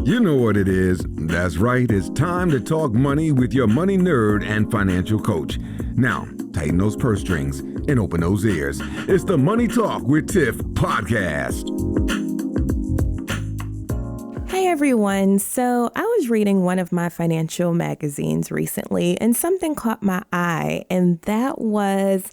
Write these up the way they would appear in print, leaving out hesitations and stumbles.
You know what it is. That's right. It's time to talk money with your money nerd and financial coach. Now, tighten those purse strings and open those ears. It's the Money Talk with Tiff podcast. Hey everyone. So I was reading one of my financial magazines recently and something caught my eye, and that was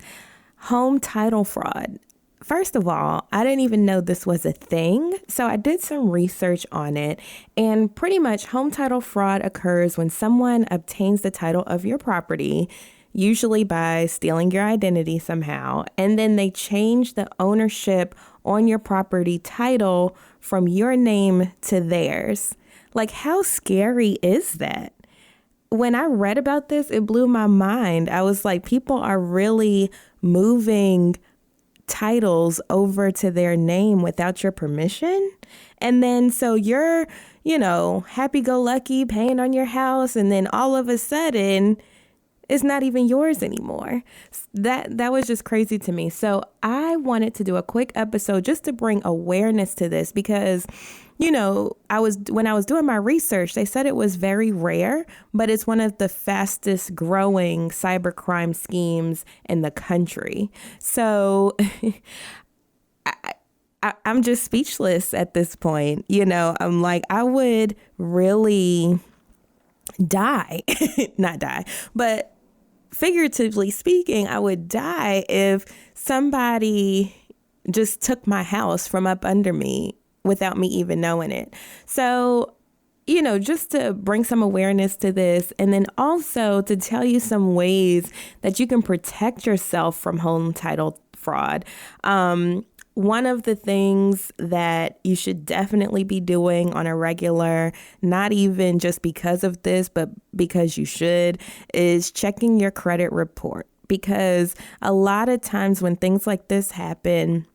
home title fraud. First of all, I didn't even know this was a thing, so I did some research on it, and pretty much home title fraud occurs when someone obtains the title of your property, usually by stealing your identity somehow, and then they change the ownership on your property title from your name to theirs. Like, how scary is that? When I read about this, it blew my mind. I was like, people are really moving titles over to their name without your permission. And then so you're, happy-go-lucky paying on your house, and then all of a sudden it's not even yours anymore. That was just crazy to me. So I wanted to do a quick episode just to bring awareness to this because, when I was doing my research, they said it was very rare, but it's one of the fastest growing cybercrime schemes in the country. So I'm just speechless at this point. I'm like, I would really die, not die, but figuratively speaking, I would die if somebody just took my house from up under me without me even knowing it. So, just to bring some awareness to this, and then also to tell you some ways that you can protect yourself from home title fraud. One of the things that you should definitely be doing on a regular, not even just because of this, but because you should, is checking your credit report. Because a lot of times when things like this happen,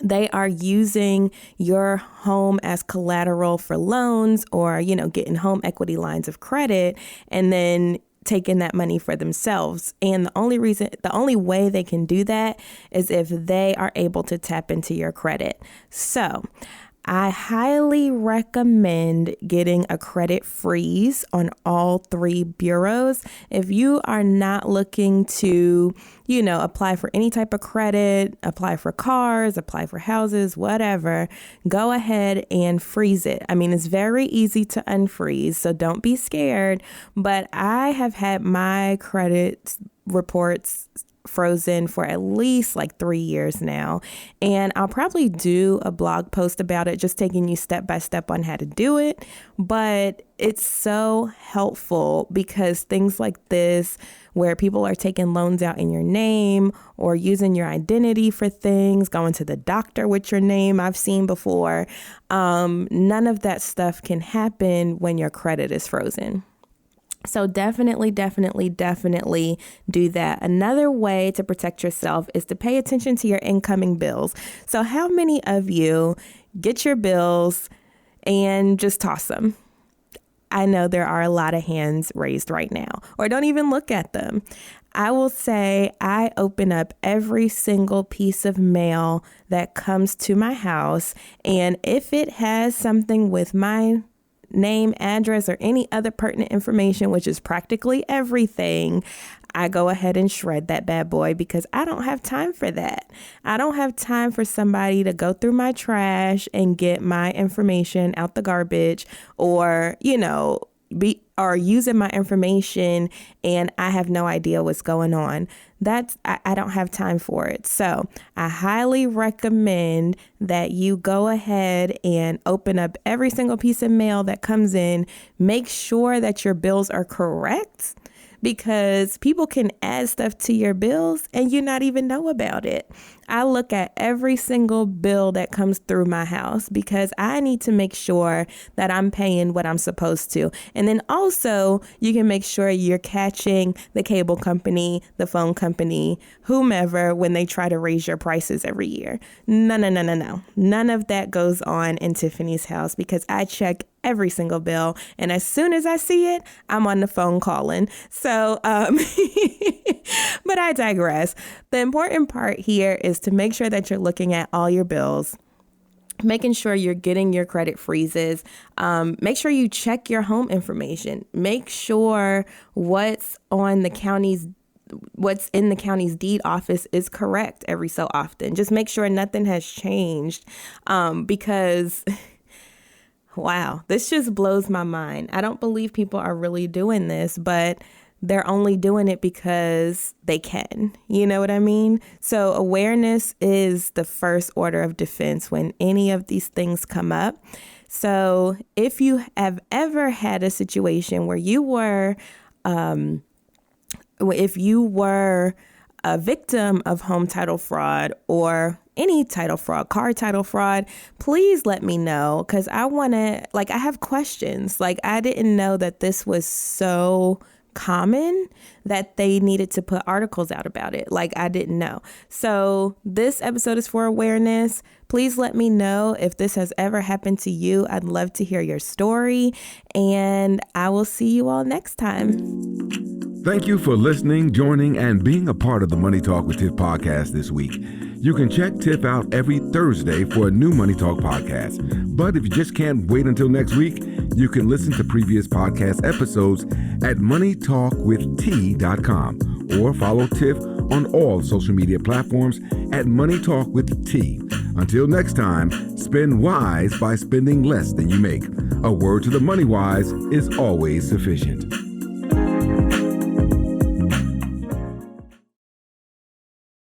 they are using your home as collateral for loans or, getting home equity lines of credit and then taking that money for themselves. And the only way they can do that is if they are able to tap into your credit. So I highly recommend getting a credit freeze on all three bureaus. If you are not looking to, apply for any type of credit, apply for cars, apply for houses, whatever, go ahead and freeze it. I mean, it's very easy to unfreeze, so don't be scared. But I have had my credit reports frozen for at least like 3 years now. And I'll probably do a blog post about it, just taking you step by step on how to do it. But it's so helpful because things like this, where people are taking loans out in your name or using your identity for things, going to the doctor with your name, I've seen before. None of that stuff can happen when your credit is frozen. So definitely do that. Another way to protect yourself is to pay attention to your incoming bills. So how many of you get your bills and just toss them? I know there are a lot of hands raised right now, or don't even look at them. I will say I open up every single piece of mail that comes to my house, and if it has something with my name, address, or any other pertinent information, which is practically everything, I go ahead and shred that bad boy because I don't have time for that. I don't have time for somebody to go through my trash and get my information out the garbage or, using my information and I have no idea what's going on. I don't have time for it. So I highly recommend that you go ahead and open up every single piece of mail that comes in. Make sure that your bills are correct, because people can add stuff to your bills and you not even know about it. I look at every single bill that comes through my house because I need to make sure that I'm paying what I'm supposed to. And then also you can make sure you're catching the cable company, the phone company, whomever, when they try to raise your prices every year. No. None of that goes on in Tiffany's house because I check every single bill. And as soon as I see it, I'm on the phone calling. So, but I digress. The important part here is to make sure that you're looking at all your bills. making sure you're getting your credit freezes. Make sure you check your home information. Make sure what's in the county's deed office is correct every so often. Just make sure nothing has changed, because wow, this just blows my mind. I don't believe people are really doing this, but they're only doing it because they can. You know what I mean? So awareness is the first order of defense when any of these things come up. So if you have ever had a situation where you were, if you were a victim of home title fraud or any title fraud, car title fraud, please let me know, because I have questions. Like, I didn't know that this was so common that they needed to put articles out about it. Like, I didn't know. So this episode is for awareness. Please let me know if this has ever happened to you. I'd love to hear your story, and I will see you all next time. Thank you for listening, joining, and being a part of the Money Talk with Tiff podcast this week. You can check Tiff out every Thursday for a new Money Talk podcast. But if you just can't wait until next week, you can listen to previous podcast episodes at moneytalkwitht.com or follow Tiff on all social media platforms at Money Talk with T. Until next time, spend wise by spending less than you make. A word to the money wise is always sufficient.